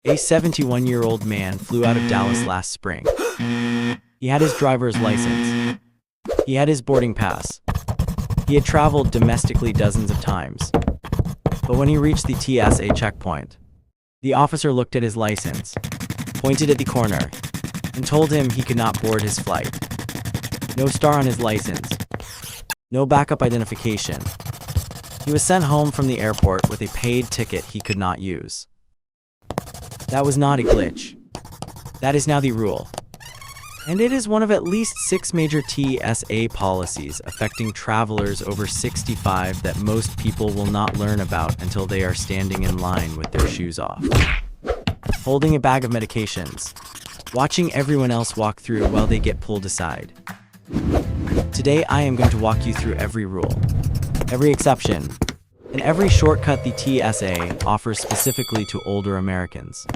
A 71-year-old man flew out of Dallas last spring. He had his driver's license. He had his boarding pass. He had traveled domestically dozens of times. But when he reached the TSA checkpoint, the officer looked at his license, pointed at the corner, and told him he could not board his flight. No star on his license. No backup identification. He was sent home from the airport with a paid ticket he could not use. That was not a glitch. That is now the rule. And it is one of at least 6 major TSA policies affecting travelers over 65 that most people will not learn about until they are standing in line with their shoes off. Holding a bag of medications. Watching everyone else walk through while they get pulled aside. Today I am going to walk you through every rule, every exception, and every shortcut the TSA offers specifically to older Americans.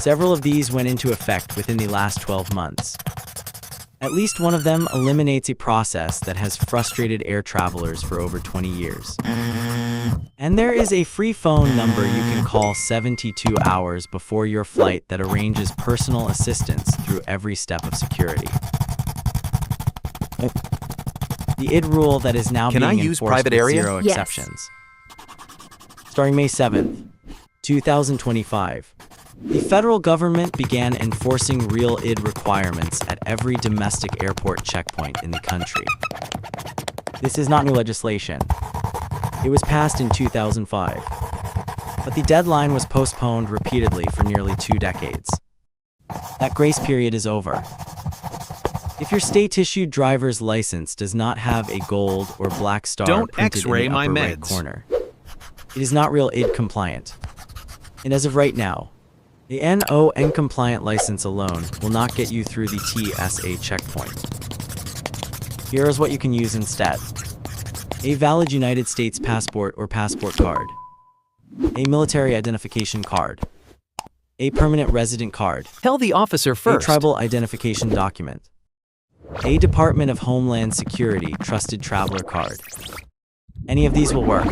Several of these went into effect within the last 12 months. At least one of them eliminates a process that has frustrated air travelers for over 20 years. And there is a free phone number you can call 72 hours before your flight that arranges personal assistance through every step of security. The ID rule that is now being enforced with zero exceptions. Starting May 7th, 2025, the federal government began enforcing real ID requirements at every domestic airport checkpoint in the country. This is not new legislation. It was passed in 2005, but the deadline was postponed repeatedly for nearly 2 decades. That grace period is over. If your state-issued driver's license does not have a gold or black star printed in the upper right corner, it is not real ID compliant. And as of right now, a non-compliant license alone will not get you through the TSA checkpoint. Here is what you can use instead. A valid United States passport or passport card. A military identification card. A permanent resident card. Tell the officer first. A tribal identification document. A Department of Homeland Security trusted traveler card. Any of these will work,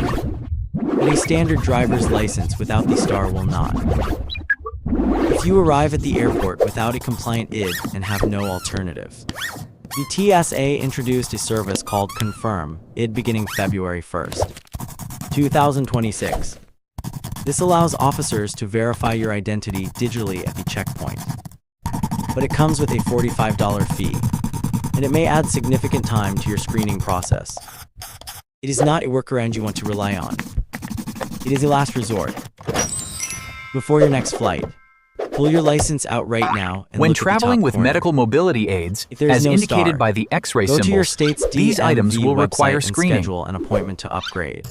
but a standard driver's license without the star will not. If you arrive at the airport without a compliant ID and have no alternative, the TSA introduced a service called Confirm ID beginning February 1st, 2026. This allows officers to verify your identity digitally at the checkpoint, but it comes with a $45 fee, and it may add significant time to your screening process. It is not a workaround you want to rely on. It is a last resort. Before your next flight, pull your license out right now and when look at the top traveling with corner. medical mobility aids, If there is as no indicated star, by the X-ray go to your symbols, state's these DMV items will require website and screening. schedule an appointment to upgrade.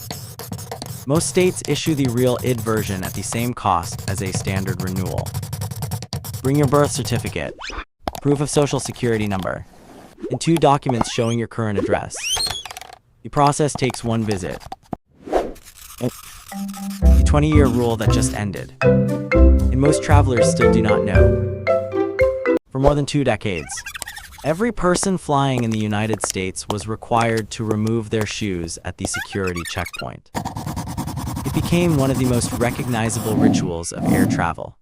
Most states issue the real ID version at the same cost as a standard renewal. Bring your birth certificate, proof of social security number, and 2 documents showing your current address. The process takes 1 visit. The 20-year rule that just ended, and most travelers still do not know. For more than 2 decades, every person flying in the United States was required to remove their shoes at the security checkpoint. It became one of the most recognizable rituals of air travel.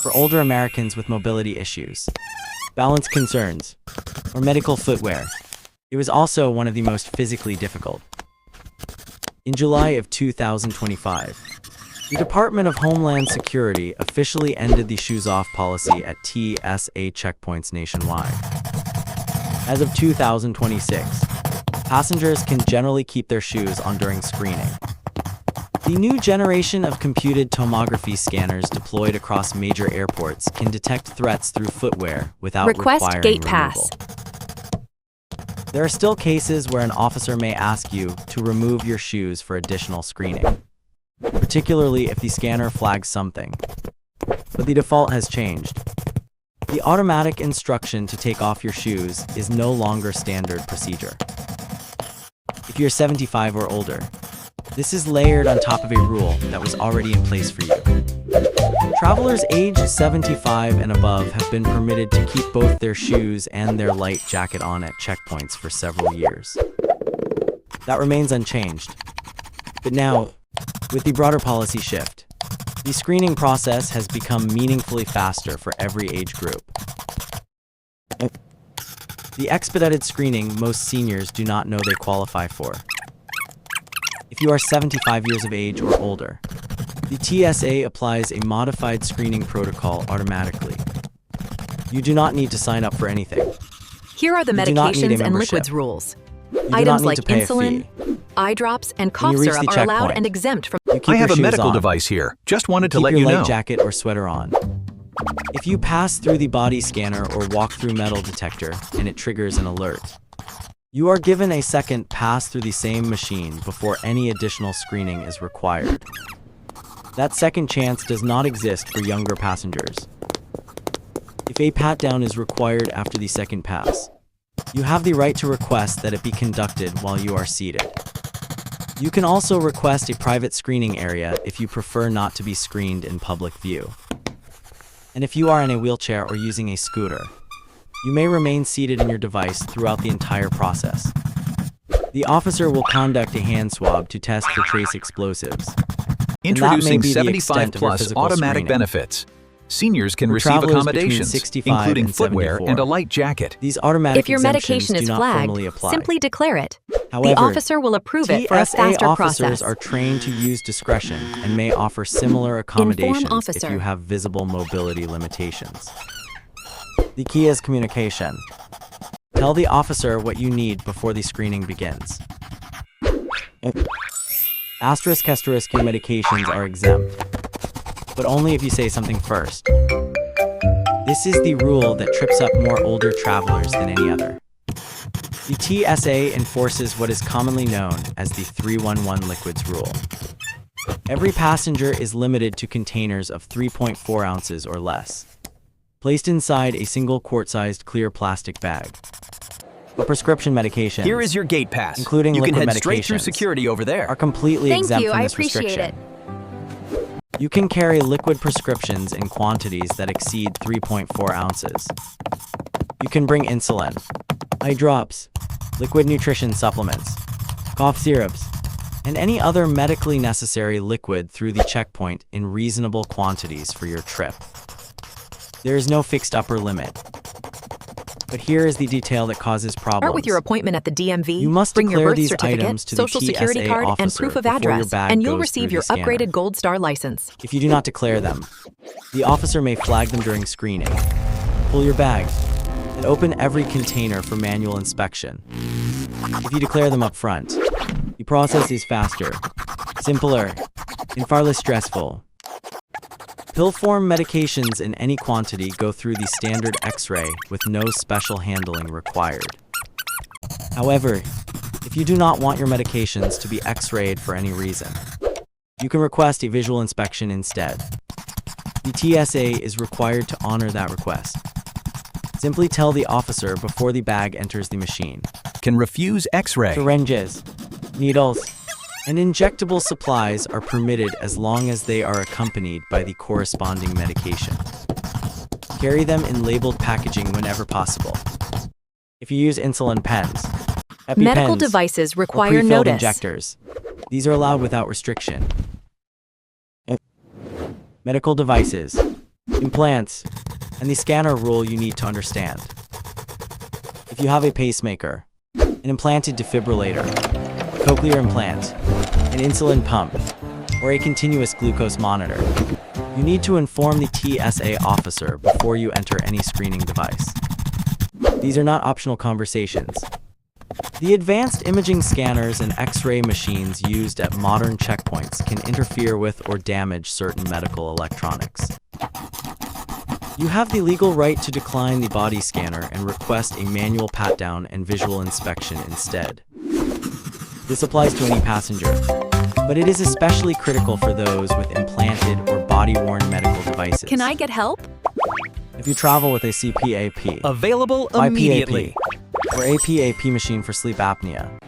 For older Americans with mobility issues, balance concerns, or medical footwear, it was also one of the most physically difficult. In July of 2025, the Department of Homeland Security officially ended the shoes-off policy at TSA checkpoints nationwide. As of 2026, passengers can generally keep their shoes on during screening. The new generation of computed tomography scanners deployed across major airports can detect threats through footwear without requiring gate removal. pass. There are still cases where an officer may ask you to remove your shoes for additional screening, particularly if the scanner flags something. But the default has changed. The automatic instruction to take off your shoes is no longer standard procedure. If you're 75 or older, this is layered on top of a rule that was already in place for you. Travelers aged 75 and above have been permitted to keep both their shoes and their light jacket on at checkpoints for several years. That remains unchanged. But now, with the broader policy shift, The screening process has become meaningfully faster for every age group. The expedited screening most seniors do not know they qualify for. If you are 75 years of age or older, the TSA applies a modified screening protocol automatically. You do not need to sign up for anything. Here are the You do not need a medications and membership. liquids rules. You do not Items need like to pay a insulin, fee. eye drops, and When cough you reach syrup the are allowed checkpoint, and exempt from. You keep I your have a shoes medical on. device here. Just wanted to Keep let your you light know. jacket or sweater on. If you pass through the body scanner or walk through metal detector and it triggers an alert, you are given a second pass through the same machine before any additional screening is required. That second chance does not exist for younger passengers. If a pat-down is required after the second pass, you have the right to request that it be conducted while you are seated. You can also request a private screening area if you prefer not to be screened in public view. And if you are in a wheelchair or using a scooter, you may remain seated in your device throughout the entire process. The officer will conduct a hand swab to test for trace explosives. And that may Introducing be the 75 extent of your plus physical automatic screening. benefits. Seniors can For receive travelers between accommodations, 65 including and footwear 74. and a light jacket. These automatic If your exemptions medication do is not flagged, formally apply. simply declare it. However, The officer will approve it for a TSA faster officers process. are trained to use discretion and may offer similar accommodations if officer. you have visible mobility limitations. The key is communication. Tell the officer what you need before the screening begins. Asterisk medications are exempt, but only if you say something first. This is the rule that trips up more older travelers than any other. The TSA enforces what is commonly known as the 311 liquids rule. Every passenger is limited to containers of 3.4 ounces or less, placed inside a single quart-sized clear plastic bag. But prescription medications, Here is your gate pass. including you can liquid head straight through medications, security over there. are completely Thank exempt you, from I this appreciate restriction. it. You can carry liquid prescriptions in quantities that exceed 3.4 ounces. You can bring insulin, eye drops, liquid nutrition supplements, cough syrups, and any other medically necessary liquid through the checkpoint in reasonable quantities for your trip. There is no fixed upper limit. But here is the detail that causes problems. Start with your appointment at the DMV. You must bring your declare birth these certificate, items to the social security TSA card, and officer proof of before your address, bag and you'll goes receive through your the scanner. upgraded Gold Star license. If you do not declare them, the officer may flag them during screening, pull your bag, and open every container for manual inspection. If you declare them up front, the process is faster, simpler, and far less stressful. Pill form medications in any quantity go through the standard X-ray with no special handling required. However, if you do not want your medications to be X-rayed for any reason, you can request a visual inspection instead. The TSA is required to honor that request. Simply tell the officer before the bag enters the machine. Can refuse X-ray. Syringes, needles, and injectable supplies are permitted as long as they are accompanied by the corresponding medication. Carry them in labeled packaging whenever possible. If you use insulin pens, EpiPens, Medical devices or require pre-filled notice. injectors, these are allowed without restriction. Medical devices, implants, and the scanner rule you need to understand. If you have a pacemaker, an implanted defibrillator, a cochlear implant, an insulin pump, or a continuous glucose monitor, you need to inform the TSA officer before you enter any screening device. These are not optional conversations. The advanced imaging scanners and X-ray machines used at modern checkpoints can interfere with or damage certain medical electronics. You have the legal right to decline the body scanner and request a manual pat-down and visual inspection instead. This applies to any passenger, but it is especially critical for those with implanted or body-worn medical devices. Can I get help? If you travel with a CPAP, Available immediately. IPAP, or APAP machine for sleep apnea,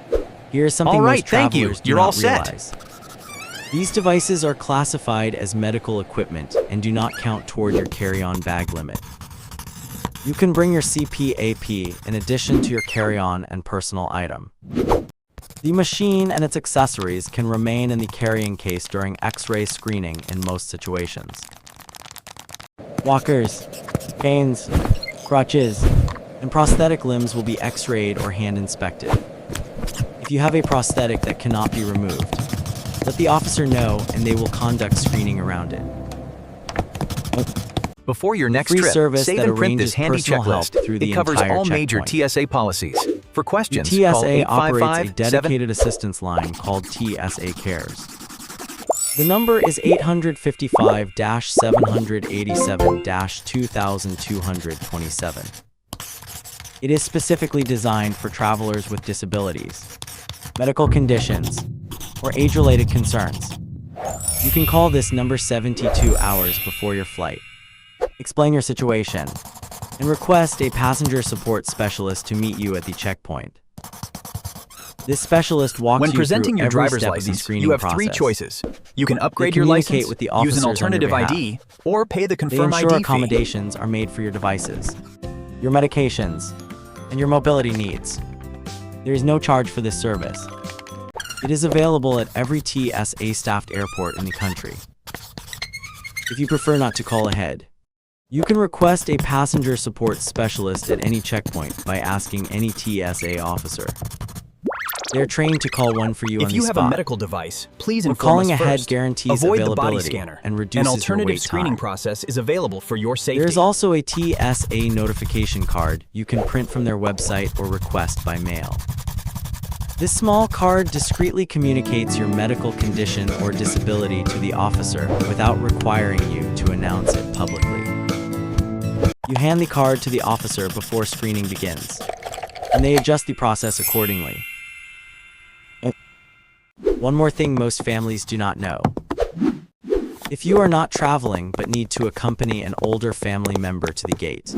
here is something All right, most thank you. travelers do You're not all set. realize. These devices are classified as medical equipment and do not count toward your carry-on bag limit. You can bring your CPAP in addition to your carry-on and personal item. The machine and its accessories can remain in the carrying case during X-ray screening in most situations. Walkers, canes, crutches, and prosthetic limbs will be X-rayed or hand inspected. If you have a prosthetic that cannot be removed, let the officer know and they will conduct screening around it. Before your next Free trip, service save that and print arranges this handy personal help checklist. through the It covers entire all major checkpoint. TSA policies. For The questions, TSA call operates a 855-7. dedicated assistance line called TSA Cares. The number is 855-787-2227. It is specifically designed for travelers with disabilities, medical conditions, or age-related concerns. You can call this number 72 hours before your flight. Explain your situation and request a passenger support specialist to meet you at the checkpoint. This specialist walks When you presenting through your every driver's step of the license, screening you have process. three choices. You can upgrade They your communicate license, with the use officers an on your alternative behalf. ID, or pay the They confirm ensure ID fee. accommodations are made for your devices, your medications, and your mobility needs. There is no charge for this service. It is available at every TSA staffed airport in the country. If you prefer not to call ahead, you can request a passenger support specialist at any checkpoint by asking any TSA officer. They are trained to call one for you on If the you have spot. a medical device, please Or inform calling us ahead first. guarantees Avoid the body availability scanner. and An reduces your alternative wait screening time. process is available for your safety. There is also a TSA notification card you can print from their website or request by mail. This small card discreetly communicates your medical condition or disability to the officer without requiring you to announce it publicly. You hand the card to the officer before screening begins, and they adjust the process accordingly. One more thing most families do not know. If you are not traveling but need to accompany an older family member to the gate,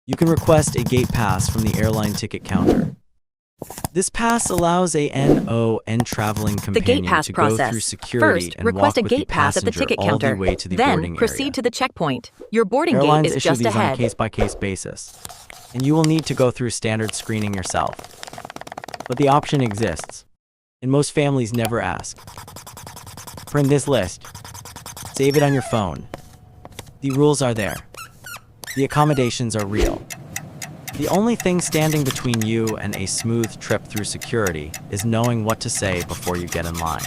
you can request a gate pass from the airline ticket counter. This pass allows a non traveling The companion gate pass to go through process. security First, and request a walk with the gate pass at the passenger ticket all counter. the way to the Then boarding proceed area. to the checkpoint. Your boarding Airlines gate is issue just these on a ahead. case-by-case basis, and you will need to go through standard screening yourself. But the option exists, and most families never ask. Print this list. Save it on your phone. The rules are there. The accommodations are real. The only thing standing between you and a smooth trip through security is knowing what to say before you get in line.